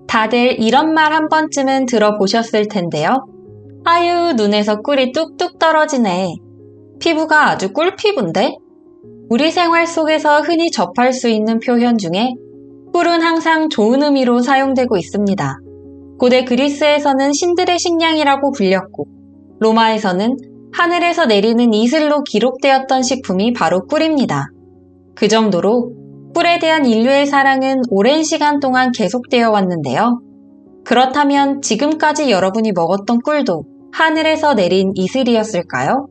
다들 이런 말 한 번쯤은 들어보셨을 텐데요. 아유, 눈에서 꿀이 뚝뚝 떨어지네. 피부가 아주 꿀피부인데? 우리 생활 속에서 흔히 접할 수 있는 표현 중에 꿀은 항상 좋은 의미로 사용되고 있습니다. 고대 그리스에서는 신들의 식량이라고 불렸고, 로마에서는 하늘에서 내리는 이슬로 기록되었던 식품이 바로 꿀입니다. 그 정도로 꿀에 대한 인류의 사랑은 오랜 시간 동안 계속되어 왔는데요. 그렇다면 지금까지 여러분이 먹었던 꿀도 하늘에서 내린 이슬이었을까요?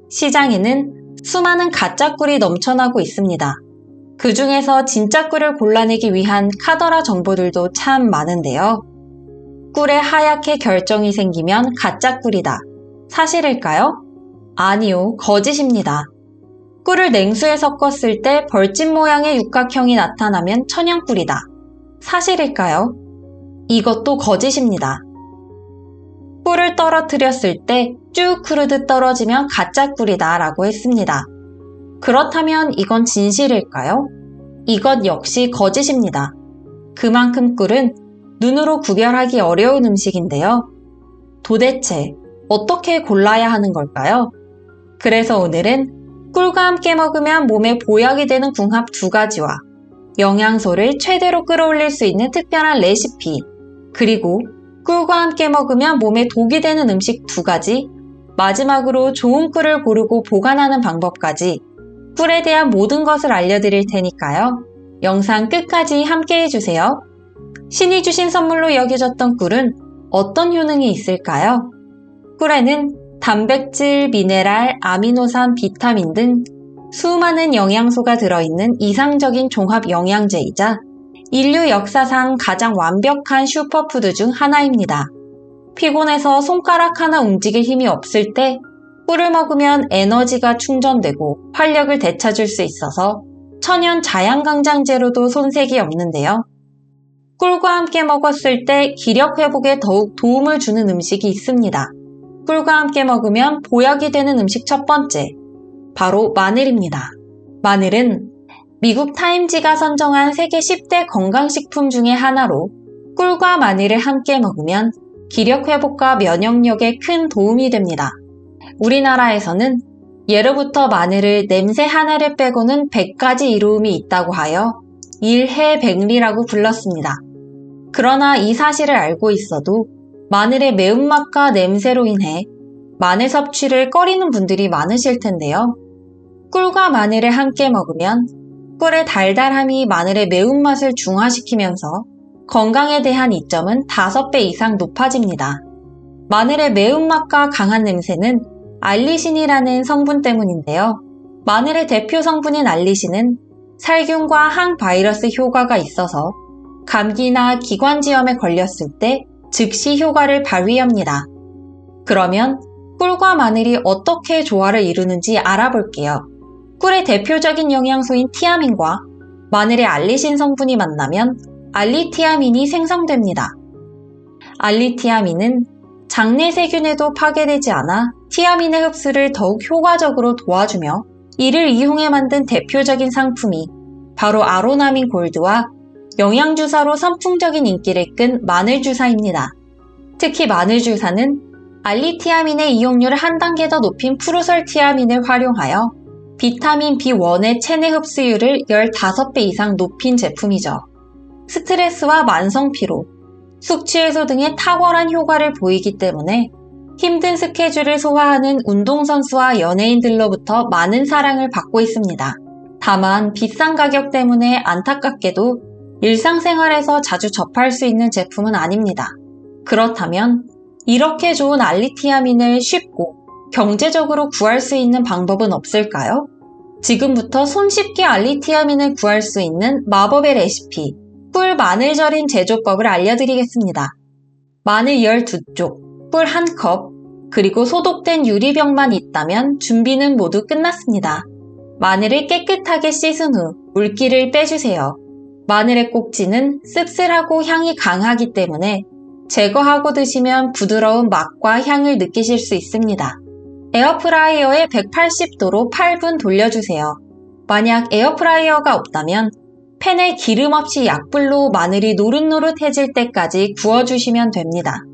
시장에는 수많은 가짜 꿀이 넘쳐나고 있습니다. 그 중에서 진짜 꿀을 골라내기 위한 카더라 정보들도 참 많은데요. 꿀에 하얗게 결정이 생기면 가짜 꿀이다. 사실일까요? 아니요, 거짓입니다. 꿀을 냉수에 섞었을 때 벌집 모양의 육각형이 나타나면 천연꿀이다. 사실일까요? 이것도 거짓입니다. 꿀을 떨어뜨렸을 때 쭉 흐르듯 떨어지면 가짜 꿀이다 라고 했습니다. 그렇다면 이건 진실일까요? 이것 역시 거짓입니다. 그만큼 꿀은 눈으로 구별하기 어려운 음식인데요. 도대체 어떻게 골라야 하는 걸까요? 그래서 오늘은 꿀과 함께 먹으면 몸에 보약이 되는 궁합 2가지와 영양소를 최대로 끌어올릴 수 있는 특별한 레시피, 그리고 꿀과 함께 먹으면 몸에 독이 되는 음식 2가지, 마지막으로 좋은 꿀을 고르고 보관하는 방법까지 꿀에 대한 모든 것을 알려드릴 테니까요. 영상 끝까지 함께 해주세요. 신이 주신 선물로 여겨졌던 꿀은 어떤 효능이 있을까요? 꿀에는 단백질, 미네랄, 아미노산, 비타민 등 수많은 영양소가 들어있는 이상적인 종합 영양제이자 인류 역사상 가장 완벽한 슈퍼푸드 중 하나입니다. 피곤해서 손가락 하나 움직일 힘이 없을 때 꿀을 먹으면 에너지가 충전되고 활력을 되찾을 수 있어서 천연 자양강장제로도 손색이 없는데요. 꿀과 함께 먹었을 때 기력 회복에 더욱 도움을 주는 음식이 있습니다. 꿀과 함께 먹으면 보약이 되는 음식 첫 번째, 바로 마늘입니다. 마늘은 미국 타임지가 선정한 세계 10대 건강식품 중에 하나로 꿀과 마늘을 함께 먹으면 기력 회복과 면역력에 큰 도움이 됩니다. 우리나라에서는 예로부터 마늘을 냄새 하나를 빼고는 100가지 이로움이 있다고 하여 일해백리라고 불렀습니다. 그러나 이 사실을 알고 있어도 마늘의 매운맛과 냄새로 인해 마늘 섭취를 꺼리는 분들이 많으실 텐데요. 꿀과 마늘을 함께 먹으면 꿀의 달달함이 마늘의 매운맛을 중화시키면서 건강에 대한 이점은 5배 이상 높아집니다. 마늘의 매운맛과 강한 냄새는 알리신이라는 성분 때문인데요. 마늘의 대표 성분인 알리신은 살균과 항바이러스 효과가 있어서 감기나 기관지염에 걸렸을 때 즉시 효과를 발휘합니다. 그러면 꿀과 마늘이 어떻게 조화를 이루는지 알아볼게요. 꿀의 대표적인 영양소인 티아민과 마늘의 알리신 성분이 만나면 알리티아민이 생성됩니다. 알리티아민은 장내 세균에도 파괴되지 않아 티아민의 흡수를 더욱 효과적으로 도와주며 이를 이용해 만든 대표적인 상품이 바로 아로나민 골드와 영양주사로 선풍적인 인기를 끈 마늘주사입니다. 특히 마늘주사는 알리티아민의 이용률을 한 단계 더 높인 프로설티아민을 활용하여 비타민 B1의 체내 흡수율을 15배 이상 높인 제품이죠. 스트레스와 만성피로, 숙취해소 등의 탁월한 효과를 보이기 때문에 힘든 스케줄을 소화하는 운동선수와 연예인들로부터 많은 사랑을 받고 있습니다. 다만 비싼 가격 때문에 안타깝게도 일상생활에서 자주 접할 수 있는 제품은 아닙니다. 그렇다면 이렇게 좋은 알리티아민을 쉽고 경제적으로 구할 수 있는 방법은 없을까요? 지금부터 손쉽게 알리티아민을 구할 수 있는 마법의 레시피, 꿀 마늘 절임 제조법을 알려드리겠습니다. 마늘 12쪽, 꿀 1컵, 그리고 소독된 유리병만 있다면 준비는 모두 끝났습니다. 마늘을 깨끗하게 씻은 후 물기를 빼주세요. 마늘의 꼭지는 씁쓸하고 향이 강하기 때문에 제거하고 드시면 부드러운 맛과 향을 느끼실 수 있습니다. 에어프라이어에 180도로 8분 돌려주세요. 만약 에어프라이어가 없다면 팬에 기름 없이 약불로 마늘이 노릇노릇해질 때까지 구워주시면 됩니다.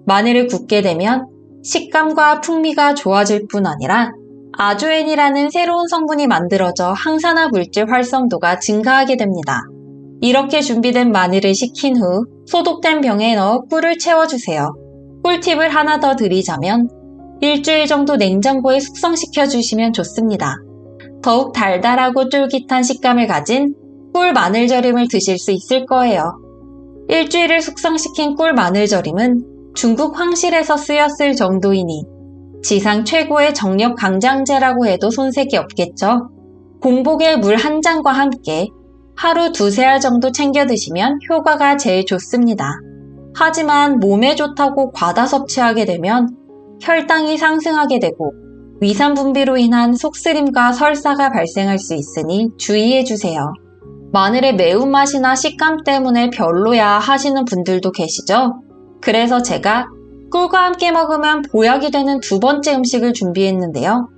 마늘을 굽게 되면 식감과 풍미가 좋아질 뿐 아니라 아조엔이라는 새로운 성분이 만들어져 항산화 물질 활성도가 증가하게 됩니다. 이렇게 준비된 마늘을 식힌 후 소독된 병에 넣어 꿀을 채워주세요. 꿀팁을 하나 더 드리자면 일주일 정도 냉장고에 숙성시켜 주시면 좋습니다. 더욱 달달하고 쫄깃한 식감을 가진 꿀 마늘절임을 드실 수 있을 거예요. 일주일을 숙성시킨 꿀 마늘절임은 중국 황실에서 쓰였을 정도이니 지상 최고의 정력 강장제라고 해도 손색이 없겠죠. 공복에 물 한 잔과 함께 하루 2-3알 정도 챙겨 드시면 효과가 제일 좋습니다. 하지만 몸에 좋다고 과다 섭취하게 되면 혈당이 상승하게 되고 위산 분비로 인한 속쓰림과 설사가 발생할 수 있으니 주의해 주세요. 마늘의 매운맛이나 식감 때문에 별로야 하시는 분들도 계시죠? 그래서 제가 꿀과 함께 먹으면 보약이 되는 두 번째 음식을 준비했는데요.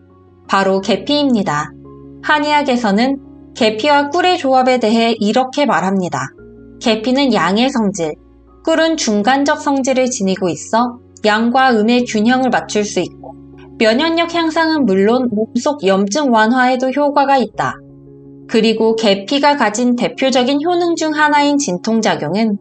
바로 계피입니다. 한의학에서는 계피와 꿀의 조합에 대해 이렇게 말합니다. 계피는 양의 성질, 꿀은 중간적 성질을 지니고 있어 양과 음의 균형을 맞출 수 있고 면역력 향상은 물론 몸속 염증 완화에도 효과가 있다. 그리고 계피가 가진 대표적인 효능 중 하나인 진통작용은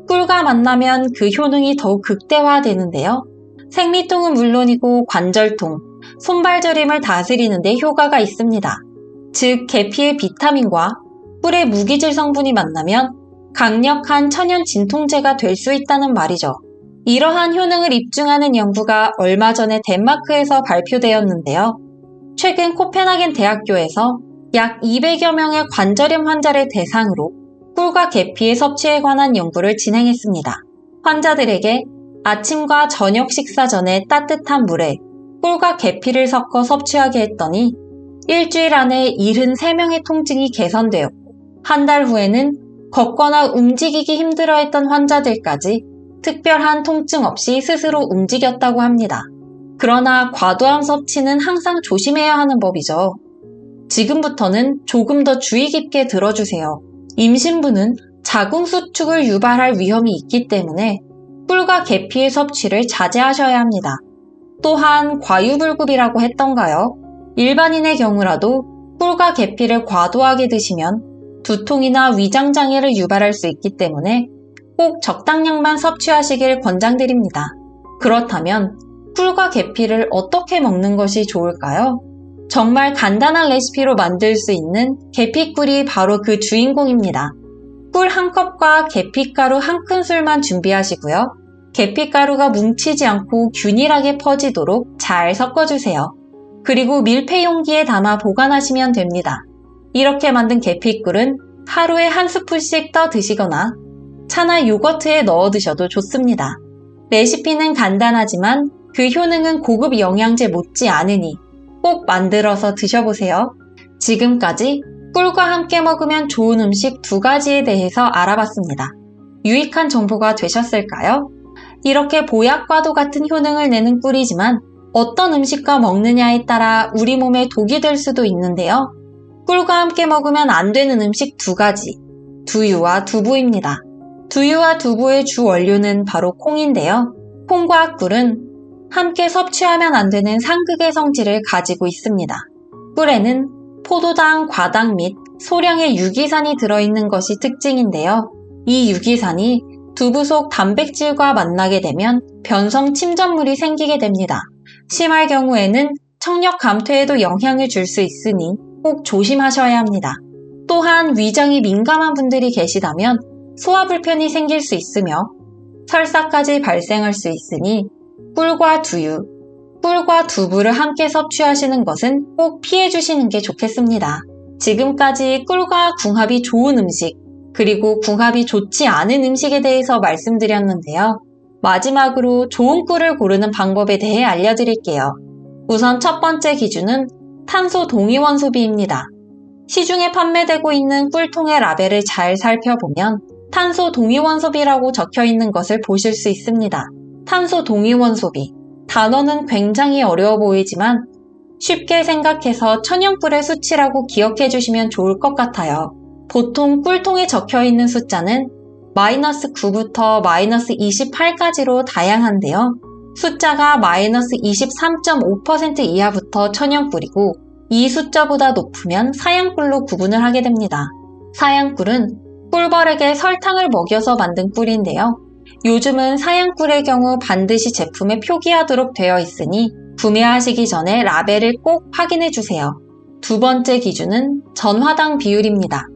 꿀과 만나면 그 효능이 더욱 극대화되는데요. 생리통은 물론이고 관절통, 손발저림을 다스리는 데 효과가 있습니다. 즉 계피의 비타민과 꿀의 무기질 성분이 만나면 강력한 천연 진통제가 될 수 있다는 말이죠. 이러한 효능을 입증하는 연구가 얼마 전에 덴마크에서 발표되었는데요. 최근 코펜하겐 대학교에서 약 200여 명의 관절염 환자를 대상으로 꿀과 계피의 섭취에 관한 연구를 진행했습니다. 환자들에게 아침과 저녁 식사 전에 따뜻한 물에 꿀과 계피를 섞어 섭취하게 했더니 일주일 안에 73명의 통증이 개선되었고 한 달 후에는 걷거나 움직이기 힘들어했던 환자들까지 특별한 통증 없이 스스로 움직였다고 합니다. 그러나 과도한 섭취는 항상 조심해야 하는 법이죠. 지금부터는 조금 더 주의 깊게 들어주세요. 임신부는 자궁수축을 유발할 위험이 있기 때문에 꿀과 계피의 섭취를 자제하셔야 합니다. 또한 과유불급이라고 했던가요? 일반인의 경우라도 꿀과 계피를 과도하게 드시면 두통이나 위장장애를 유발할 수 있기 때문에 꼭 적당량만 섭취하시길 권장드립니다. 그렇다면 꿀과 계피를 어떻게 먹는 것이 좋을까요? 정말 간단한 레시피로 만들 수 있는 계피꿀이 바로 그 주인공입니다. 꿀 1컵과 계피가루 1큰술만 준비하시고요. 계피가루가 뭉치지 않고 균일하게 퍼지도록 잘 섞어주세요. 그리고 밀폐 용기에 담아 보관하시면 됩니다. 이렇게 만든 계피꿀은 하루에 1스푼씩 떠 드시거나 차나 요거트에 넣어 드셔도 좋습니다. 레시피는 간단하지만 그 효능은 고급 영양제 못지 않으니 꼭 만들어서 드셔보세요. 지금까지 꿀과 함께 먹으면 좋은 음식 2가지에 대해서 알아봤습니다. 유익한 정보가 되셨을까요? 이렇게 보약과도 같은 효능을 내는 꿀이지만 어떤 음식과 먹느냐에 따라 우리 몸에 독이 될 수도 있는데요. 꿀과 함께 먹으면 안 되는 음식 2가지, 두유와 두부입니다. 두유와 두부의 주 원료는 바로 콩인데요. 콩과 꿀은 함께 섭취하면 안 되는 상극의 성질을 가지고 있습니다. 꿀에는 포도당, 과당 및 소량의 유기산이 들어있는 것이 특징인데요. 이 유기산이 두부 속 단백질과 만나게 되면 변성 침전물이 생기게 됩니다. 심할 경우에는 청력 감퇴에도 영향을 줄 수 있으니 꼭 조심하셔야 합니다. 또한 위장이 민감한 분들이 계시다면 소화 불편이 생길 수 있으며 설사까지 발생할 수 있으니 꿀과 두유, 꿀과 두부를 함께 섭취하시는 것은 꼭 피해 주시는 게 좋겠습니다. 지금까지 꿀과 궁합이 좋은 음식, 그리고 궁합이 좋지 않은 음식에 대해서 말씀드렸는데요. 마지막으로 좋은 꿀을 고르는 방법에 대해 알려드릴게요. 우선 첫 번째 기준은 탄소 동위원 소비입니다. 시중에 판매되고 있는 꿀통의 라벨을 잘 살펴보면 탄소 동위원 소비라고 적혀 있는 것을 보실 수 있습니다. 탄소 동위원 소비. 단어는 굉장히 어려워 보이지만 쉽게 생각해서 천연꿀의 수치라고 기억해 주시면 좋을 것 같아요. 보통 꿀통에 적혀 있는 숫자는 마이너스 9부터 마이너스 28까지로 다양한데요. 숫자가 마이너스 23.5% 이하부터 천연꿀이고 이 숫자보다 높으면 사양꿀로 구분을 하게 됩니다. 사양꿀은 꿀벌에게 설탕을 먹여서 만든 꿀인데요. 요즘은 사양꿀의 경우 반드시 제품에 표기하도록 되어 있으니 구매하시기 전에 라벨을 꼭 확인해 주세요. 두 번째 기준은 전화당 비율입니다.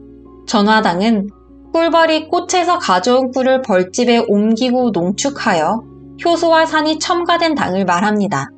전화당은 꿀벌이 꽃에서 가져온 꿀을 벌집에 옮기고 농축하여 효소와 산이 첨가된 당을 말합니다.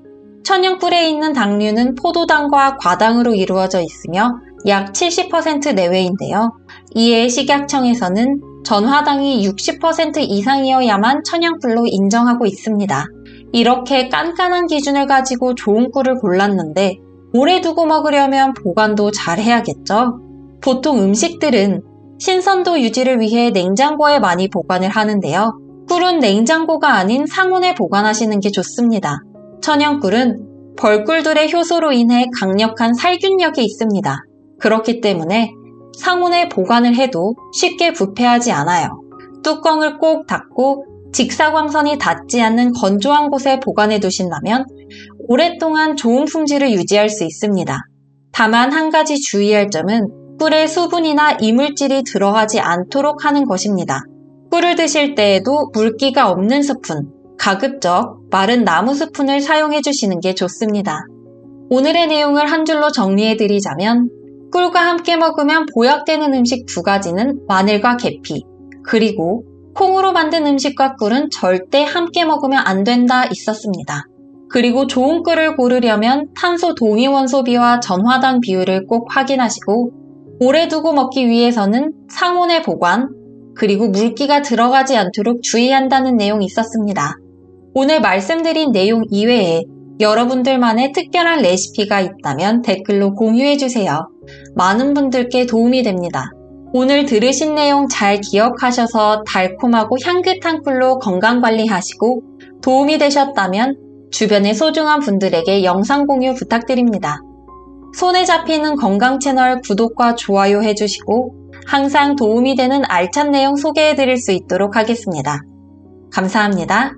천연꿀에 있는 당류는 포도당과 과당으로 이루어져 있으며 약 70% 내외인데요. 이에 식약청에서는 전화당이 60% 이상이어야만 천연꿀로 인정하고 있습니다. 이렇게 깐깐한 기준을 가지고 좋은 꿀을 골랐는데 오래 두고 먹으려면 보관도 잘 해야겠죠? 보통 음식들은 신선도 유지를 위해 냉장고에 많이 보관을 하는데요. 꿀은 냉장고가 아닌 상온에 보관하시는 게 좋습니다. 천연꿀은 벌꿀들의 효소로 인해 강력한 살균력이 있습니다. 그렇기 때문에 상온에 보관을 해도 쉽게 부패하지 않아요. 뚜껑을 꼭 닫고 직사광선이 닿지 않는 건조한 곳에 보관해 두신다면 오랫동안 좋은 품질을 유지할 수 있습니다. 다만 한 가지 주의할 점은 꿀에 수분이나 이물질이 들어가지 않도록 하는 것입니다. 꿀을 드실 때에도 물기가 없는 스푼, 가급적 마른 나무 스푼을 사용해 주시는 게 좋습니다. 오늘의 내용을 한 줄로 정리해 드리자면 꿀과 함께 먹으면 보약되는 음식 두 가지는 마늘과 계피, 그리고 콩으로 만든 음식과 꿀은 절대 함께 먹으면 안 된다 있었습니다. 그리고 좋은 꿀을 고르려면 탄소 동위원 소비와 전화당 비율을 꼭 확인하시고 오래 두고 먹기 위해서는 상온에 보관, 그리고 물기가 들어가지 않도록 주의한다는 내용이 있었습니다. 오늘 말씀드린 내용 이외에 여러분들만의 특별한 레시피가 있다면 댓글로 공유해주세요. 많은 분들께 도움이 됩니다. 오늘 들으신 내용 잘 기억하셔서 달콤하고 향긋한 꿀로 건강관리하시고 도움이 되셨다면 주변의 소중한 분들에게 영상 공유 부탁드립니다. 손에 잡히는 건강 채널 구독과 좋아요 해주시고 항상 도움이 되는 알찬 내용 소개해드릴 수 있도록 하겠습니다. 감사합니다.